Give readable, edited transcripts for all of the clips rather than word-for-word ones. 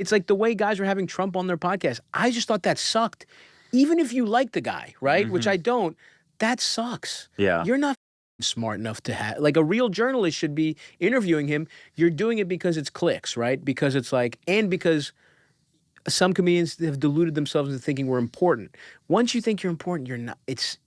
It's like the way guys were having Trump on their podcast. I just thought that sucked. Even if you like the guy, right? Which I don't, that sucks. Yeah. You're not smart enough to have, like, a real journalist should be interviewing him. You're doing it because it's clicks, right? Because it's like, and because some comedians have deluded themselves into thinking we're important. Once you think you're important, you're not. It's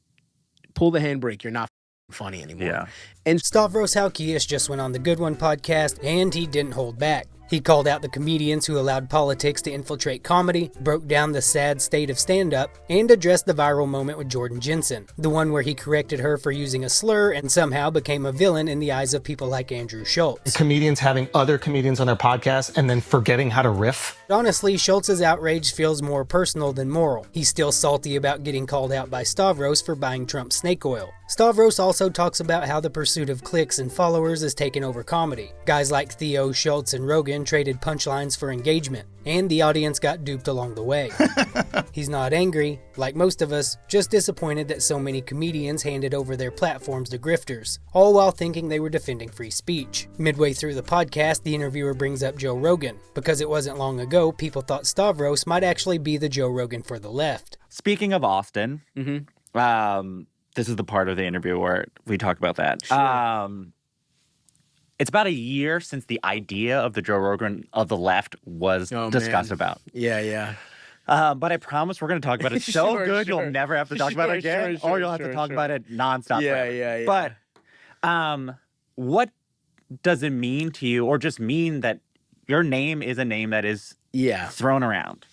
pull the handbrake. You're not funny anymore. Yeah. And Stavros Halkias just went on the Good One podcast, and he didn't hold back. He called out the comedians who allowed politics to infiltrate comedy, broke down the sad state of stand-up, and addressed the viral moment with Jordan Jensen, the one where he corrected her for using a slur and somehow became a villain in the eyes of people like Andrew Schultz. Comedians having other comedians on their podcast and then forgetting how to riff. Honestly, Schultz's outrage feels more personal than moral. He's still salty about getting called out by Stavros for buying Trump's snake oil. Stavros also talks about how the pursuit of clicks and followers has taken over comedy. Guys like Theo, Schultz, and Rogan traded punchlines for engagement, and the audience got duped along the way. He's not angry, like most of us, just disappointed that so many comedians handed over their platforms to grifters, all while thinking they were defending free speech. Midway through the podcast, the interviewer brings up Joe Rogan, because it wasn't long ago people thought Stavros might actually be the Joe Rogan for the left. Speaking of Austin, this is the part of the interview where we talk about that. Sure. It's about a year since the idea of the Joe Rogan of the left was discussed about. Yeah. But I promise we're going to talk about it so Sure, good sure. you'll never have to talk about it again, or you'll have to talk about it nonstop. Yeah. But what does it mean to you, or just mean that your name is a name that is thrown around?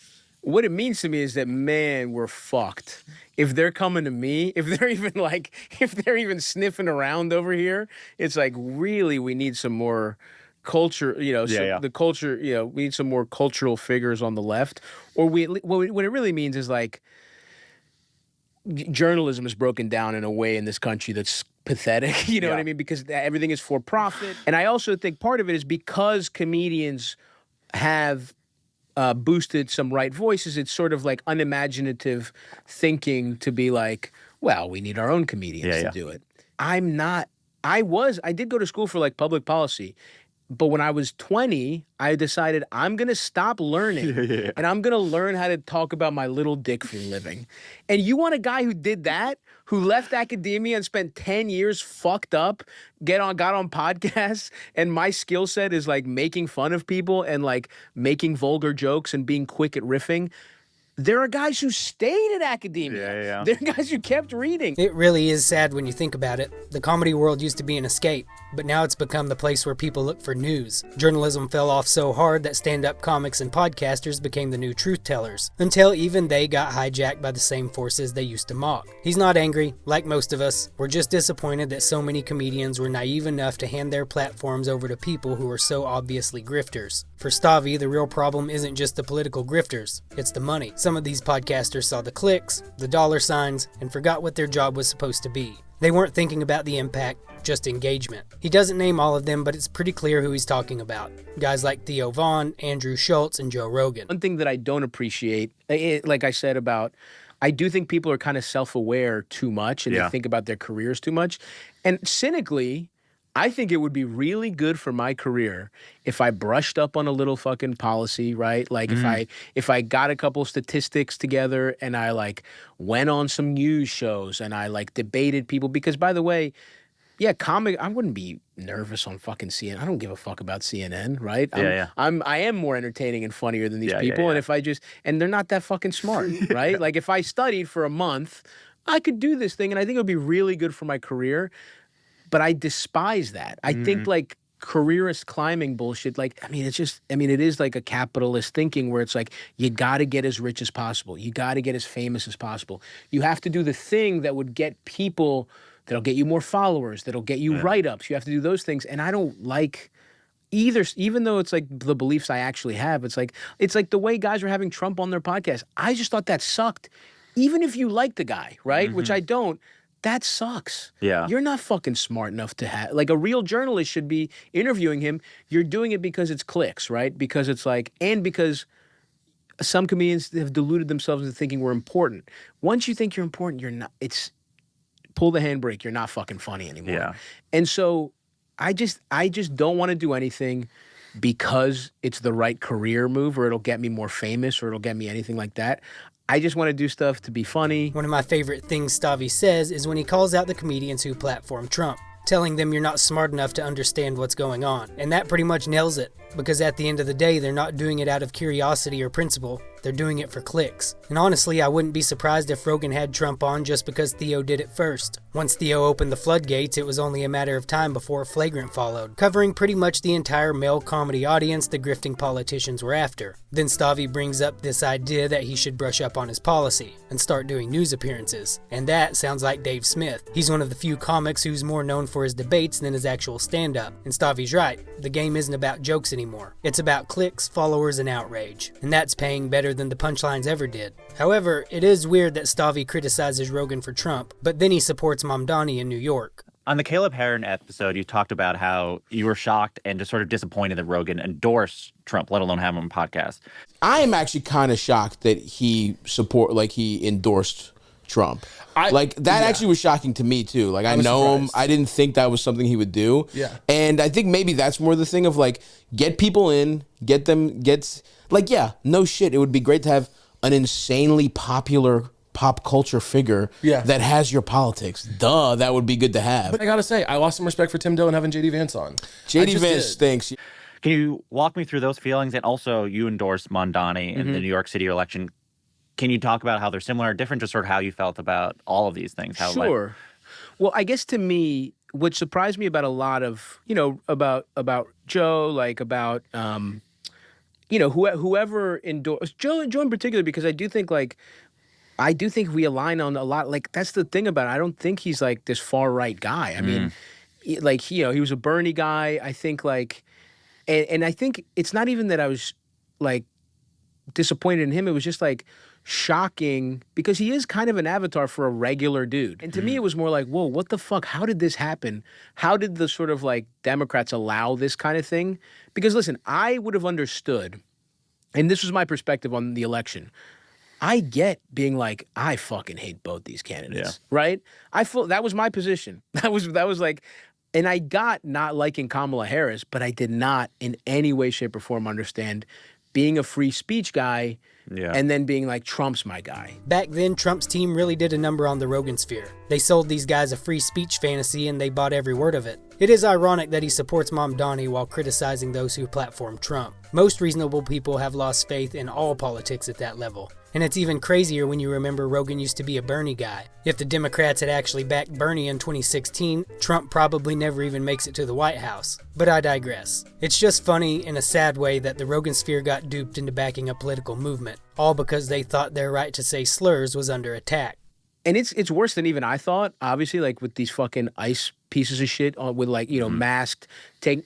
What it means to me is that, man, we're fucked. If they're coming to me, if they're even sniffing around over here, it's like, really, we need some more culture, the culture, we need some more cultural figures on the left. Or what it really means is, like, journalism is broken down in a way in this country that's pathetic, you know what I mean? Because everything is for profit. And I also think part of it is because comedians have boosted some right voices, it's sort of like unimaginative thinking to be like, well, we need our own comedians to do it. I did go to school for, like, public policy, but when I was 20, I decided I'm going to stop learning and I'm going to learn how to talk about my little dick for a living. And you want a guy who did that, who left academia and spent 10 years fucked up, got on podcasts, and my skill set is, like, making fun of people and, like, making vulgar jokes and being quick at riffing. There are guys who stayed at academia. There are guys who kept reading. It really is sad when you think about it. The comedy world used to be an escape, but now it's become the place where people look for news. Journalism fell off so hard that stand-up comics and podcasters became the new truth tellers, until even they got hijacked by the same forces they used to mock. He's not angry, like most of us. We're just disappointed that so many comedians were naive enough to hand their platforms over to people who are so obviously grifters. For Stavi, the real problem isn't just the political grifters, it's the money. Some of these podcasters saw the clicks, the dollar signs, and forgot what their job was supposed to be. They weren't thinking about the impact, just engagement. He doesn't name all of them, but it's pretty clear who he's talking about. Guys like Theo Vaughn, Andrew Schultz, and Joe Rogan. One thing that I don't appreciate, like I said about, I do think people are kind of self-aware too much, and they think about their careers too much. And cynically, I think it would be really good for my career if I brushed up on a little fucking policy, right? Like if I got a couple statistics together and I, like, went on some news shows and I, like, debated people. Because, by the way, I wouldn't be nervous on fucking CNN. I don't give a fuck about CNN, right? I am more entertaining and funnier than these people. And if and they're not that fucking smart, right? Like, if I studied for a month, I could do this thing, and I think it would be really good for my career. But I despise that. I think, like, careerist climbing bullshit, like, it is like a capitalist thinking where it's like, you got to get as rich as possible. You got to get as famous as possible. You have to do the thing that would get people, that'll get you more followers, that'll get you write-ups. You have to do those things. And I don't like either, even though it's like the beliefs I actually have. It's like the way guys were having Trump on their podcast. I just thought that sucked. Even if you like the guy, right? Which I don't. That sucks. Yeah. You're not fucking smart enough to have, like, a real journalist should be interviewing him. You're doing it because it's clicks, right? Because it's like, and because some comedians have deluded themselves into thinking we're important. Once you think you're important, you're not. It's pull the handbrake. You're not fucking funny anymore. Yeah. And so I just don't want to do anything because it's the right career move, or it'll get me more famous, or it'll get me anything like that. I just want to do stuff to be funny. One of my favorite things Stavy says is when he calls out the comedians who platform Trump, telling them you're not smart enough to understand what's going on. And that pretty much nails it, because at the end of the day, they're not doing it out of curiosity or principle. They're doing it for clicks. And honestly, I wouldn't be surprised if Rogan had Trump on just because Theo did it first. Once Theo opened the floodgates, it was only a matter of time before Flagrant followed, covering pretty much the entire male comedy audience the grifting politicians were after. Then Stavy brings up this idea that he should brush up on his policy and start doing news appearances. And that sounds like Dave Smith. He's one of the few comics who's more known for his debates than his actual stand-up. And Stavy's right. The game isn't about jokes anymore. It's about clicks, followers, and outrage. And that's paying better than the punchlines ever did. However, it is weird that Stavy criticizes Rogan for Trump, but then he supports Mamdani in New York. On the Caleb Heron episode, you talked about how you were shocked and just sort of disappointed that Rogan endorsed Trump, let alone have him on a podcast. I am actually kind of shocked that he endorsed Trump. Actually was shocking to me too. Like, I know him. I didn't think that was something he would do. Yeah. And I think maybe that's more the thing of like, get people in, no shit. It would be great to have an insanely popular pop culture figure that has your politics. Duh, that would be good to have. But I gotta say, I lost some respect for Tim Dillon having JD Vance on. JD Vance stinks. Can you walk me through those feelings? And also, you endorsed Mamdani in the New York City election. Can you talk about how they're similar or different, just sort of how you felt about all of these things? Sure. Well, I guess to me, what surprised me about a lot of, about Joe, whoever endorsed Joe in particular, because I do think we align on a lot. Like, that's the thing about it. I don't think he's like this far right guy. I mean, he was a Bernie guy. I think and I think it's not even that I was like disappointed in him. It was just like shocking because he is kind of an avatar for a regular dude. And to me, it was more like, whoa, what the fuck? How did this happen? How did the sort of like Democrats allow this kind of thing? Because listen, I would have understood, and this was my perspective on the election. I get being like, I fucking hate both these candidates, right? That was my position. That was like, and I got not liking Kamala Harris, but I did not in any way, shape, or form understand being a free speech guy and then being like, Trump's my guy. Back then, Trump's team really did a number on the Rogansphere. They sold these guys a free speech fantasy and they bought every word of it. It is ironic that he supports Mamdani while criticizing those who platform Trump. Most reasonable people have lost faith in all politics at that level. And it's even crazier when you remember Rogan used to be a Bernie guy. If the Democrats had actually backed Bernie in 2016, Trump probably never even makes it to the White House. But I digress. It's just funny in a sad way that the Rogansphere got duped into backing a political movement, all because they thought their right to say slurs was under attack. And it's worse than even I thought, obviously, like with these fucking ICE pieces of shit with like, masked,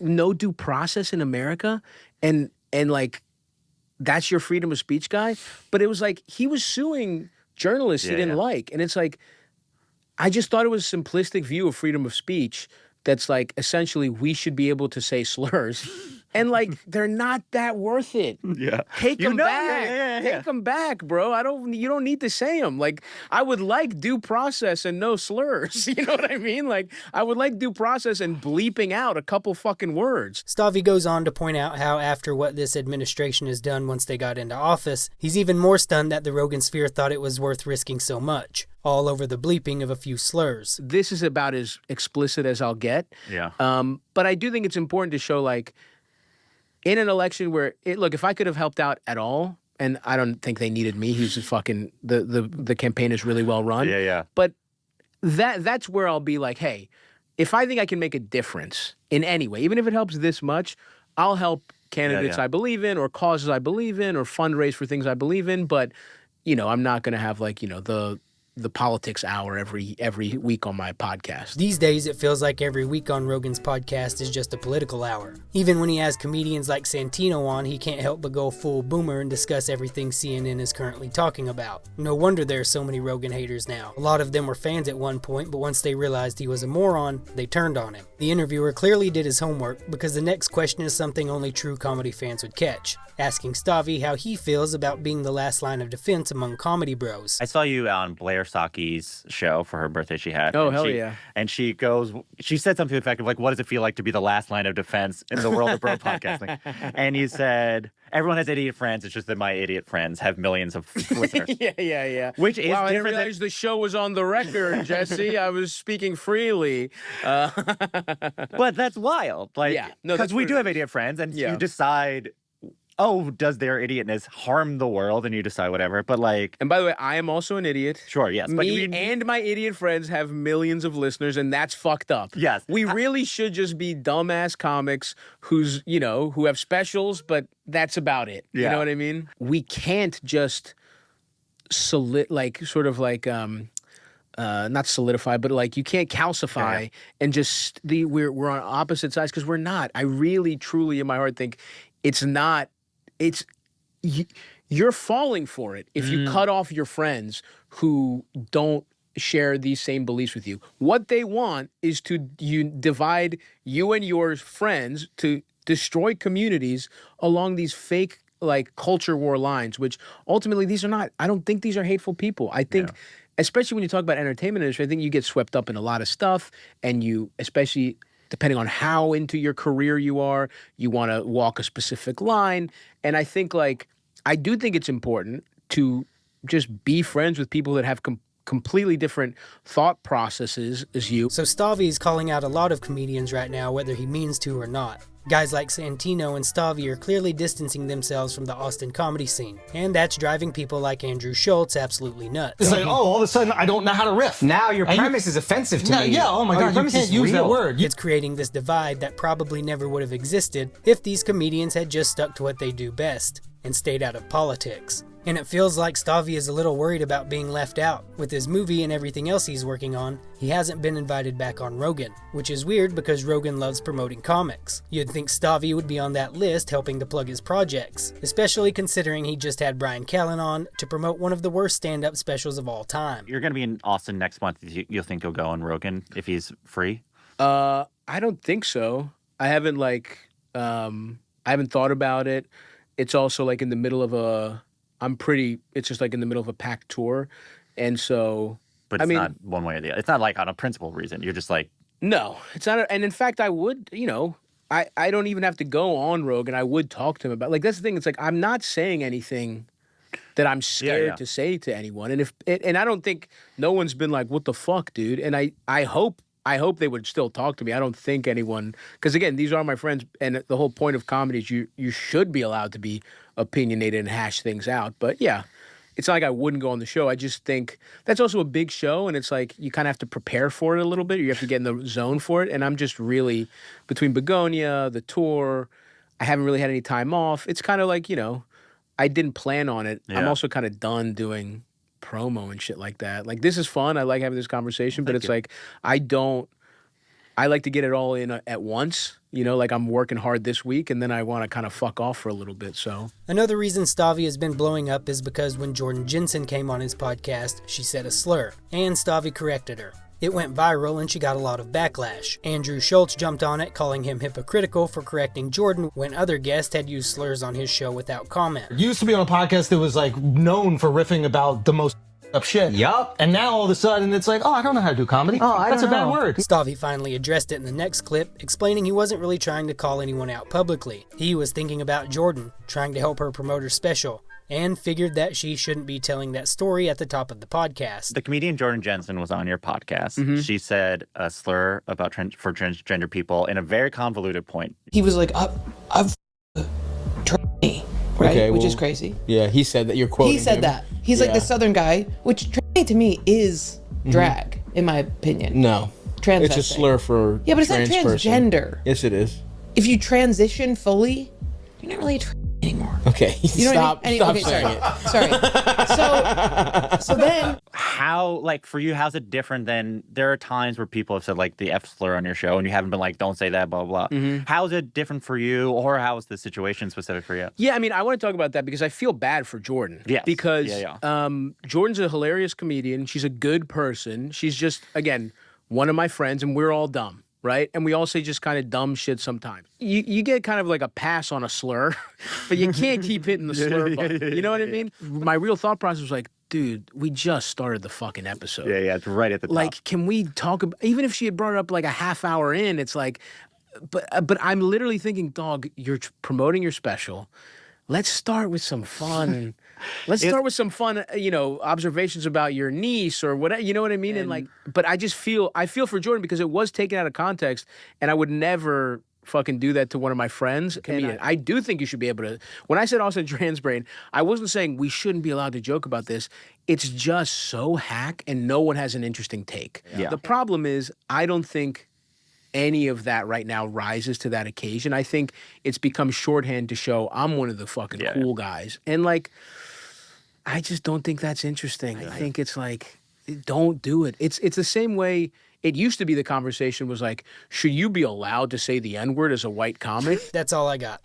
no due process in America. And like, that's your freedom of speech guy. But it was like, he was suing journalists he didn't like. And it's like, I just thought it was a simplistic view of freedom of speech that's like, essentially, we should be able to say slurs. And like, they're not that worth it. Yeah. Take them back. Take them back, bro. You don't need to say them. Like, I would like due process and no slurs. You know what I mean? Like, I would like due process and bleeping out a couple fucking words. Stavy goes on to point out how after what this administration has done once they got into office, he's even more stunned that the Rogansphere thought it was worth risking so much, all over the bleeping of a few slurs. This is about as explicit as I'll get. Yeah. But I do think it's important to show, like, in an election where, look, if I could have helped out at all, and I don't think they needed me. He's just fucking, the campaign is really well run. Yeah. But that's where I'll be like, hey, if I think I can make a difference in any way, even if it helps this much, I'll help candidates I believe in or causes I believe in or fundraise for things I believe in. But, I'm not going to have like, the politics hour every week on my podcast. These days, it feels like every week on Rogan's podcast is just a political hour. Even when he has comedians like Santino on, he can't help but go full boomer and discuss everything CNN is currently talking about. No wonder there are so many Rogan haters now. A lot of them were fans at one point, but once they realized he was a moron, they turned on him. The interviewer clearly did his homework because the next question is something only true comedy fans would catch. asking Stavi how he feels about being the last line of defense among comedy bros. I saw you on Blair Saki's show for her birthday she had. Oh, and hell yeah. And she said something to the effect of, like, what does it feel like to be the last line of defense in the world of bro podcasting? And you said, everyone has idiot friends. It's just that my idiot friends have millions of listeners. Yeah. Which is wow, I didn't different realize the show was on the record, Jesse. I was speaking freely. But that's wild. Like, Yeah. No, because that's we what do it have is. idiot friends, and Yeah. you decide, oh, does their idiotness harm the world? And you decide whatever. But, like, And by the way, I am also an idiot. sure, yes. But Me and my idiot friends have millions of listeners, and that's fucked up. Yes. We really should just be dumbass comics who have specials, but that's about it. You Yeah. know what I mean? We can't just not solidify, but like you can't calcify and just we're on opposite sides, because we're not. I really, truly, in my heart, think you're falling for it if you cut off your friends who don't share these same beliefs with you. What they want is to divide you and your friends, to destroy communities along these fake like culture war lines, which ultimately I don't think these are hateful people. I think, especially when you talk about entertainment industry, I think you get swept up in a lot of stuff, and you, especially depending on how into your career you are, you want to walk a specific line. And I think I do think it's important to just be friends with people that have completely different thought processes as you. So Stavi is calling out a lot of comedians right now, whether he means to or not. Guys like Santino and Stavi are clearly distancing themselves from the Austin comedy scene, and that's driving people like Andrew Schultz absolutely nuts. It's like, all of a sudden, I don't know how to riff. Now your premise is offensive to me. Yeah, oh my God, you can't use that word. It's creating this divide that probably never would have existed if these comedians had just stuck to what they do best and stayed out of politics. And it feels like Stavi is a little worried about being left out. With his movie and everything else he's working on, he hasn't been invited back on Rogan, which is weird because Rogan loves promoting comics. You'd think Stavi would be on that list helping to plug his projects, especially considering he just had Brian Callen on to promote one of the worst stand-up specials of all time. You're going to be in Austin next month. You'll think he'll go on Rogan if he's free? I don't think so. I haven't thought about it. It's also in the middle of it's just in the middle of a packed tour. And so, but it's not one way or the other. It's not on a principal reason. You're just no, it's not. And in fact, I would, I don't even have to go on Rogan. I would talk to him about, that's the thing. It's I'm not saying anything that I'm scared to say to anyone. And and I don't think no one's been what the fuck, dude. And I hope they would still talk to me. I don't think anyone, because again, these are my friends, and the whole point of comedy is you should be allowed to be opinionated and hash things out. But yeah, it's not like I wouldn't go on the show. I just think that's also a big show, and it's you kind of have to prepare for it a little bit. You have to get in the zone for it. And I'm just really, between Begonia, the tour, I haven't really had any time off. It's kind of I didn't plan on it. Yeah. I'm also kind of done doing promo and shit like that. This is fun. I like having this conversation, but it's I like to get it all in at once. I'm working hard this week, and then I want to kind of fuck off for a little bit, so. Another reason Stavi has been blowing up is because when Jordan Jensen came on his podcast, she said a slur, and Stavi corrected her. It went viral, and she got a lot of backlash. Andrew Schultz jumped on it, calling him hypocritical for correcting Jordan when other guests had used slurs on his show without comment. You used to be on a podcast that was known for riffing about the most up shit. Yup. And now all of a sudden it's I don't know how to do comedy. That's a bad word. Stavi finally addressed it in the next clip, explaining he wasn't really trying to call anyone out publicly. He was thinking about Jordan, trying to help her promote her special, and figured that she shouldn't be telling that story at the top of the podcast. The comedian Jordan Jensen was on your podcast. Mm-hmm. She said a slur for transgender people in a very convoluted point. He was I've tranny, right? Okay, which is crazy. Yeah, he said that. You're quoting He said him. that. He's the Southern guy, which tranny to me is drag, in my opinion. No. Transvestite. It's a slur for but it's not transgender. Person. Yes, it is. If you transition fully, you're not really a tranny anymore. Okay, you know stop saying it. Sorry. So then, how for you? How's it different than there are times where people have said the F slur on your show and you haven't been don't say that, blah blah. Mm-hmm. How is it different for you, or how is the situation specific for you? Yeah, I want to talk about that because I feel bad for Jordan. Yes. Because Jordan's a hilarious comedian. She's a good person. She's just, again, one of my friends, and we're all dumb. right? And we all say just kind of dumb shit sometimes. You get kind of like a pass on a slur, but you can't keep hitting the slur button. You know what I mean? My real thought process was like, dude, we just started the fucking episode. Yeah, it's right at the top. Like, can we talk about, even if she had brought it up like a half hour in, it's like, but I'm literally thinking, dog, you're promoting your special. Let's start with some fun. Let's start with some fun, observations about your niece or whatever. You know what I mean? And like, but I feel for Jordan because it was taken out of context, and I would never fucking do that to one of my friends. And I do think you should be able to. When I said Austin Transbrain, I wasn't saying we shouldn't be allowed to joke about this. It's just so hack, and no one has an interesting take. Yeah. The problem is, I don't think any of that right now rises to that occasion. I think it's become shorthand to show I'm one of the fucking cool guys. And like, I just don't think that's interesting. I think it's like, don't do it. It's the same way it used to be. The conversation was like, should you be allowed to say the N-word as a white comic? That's all I got.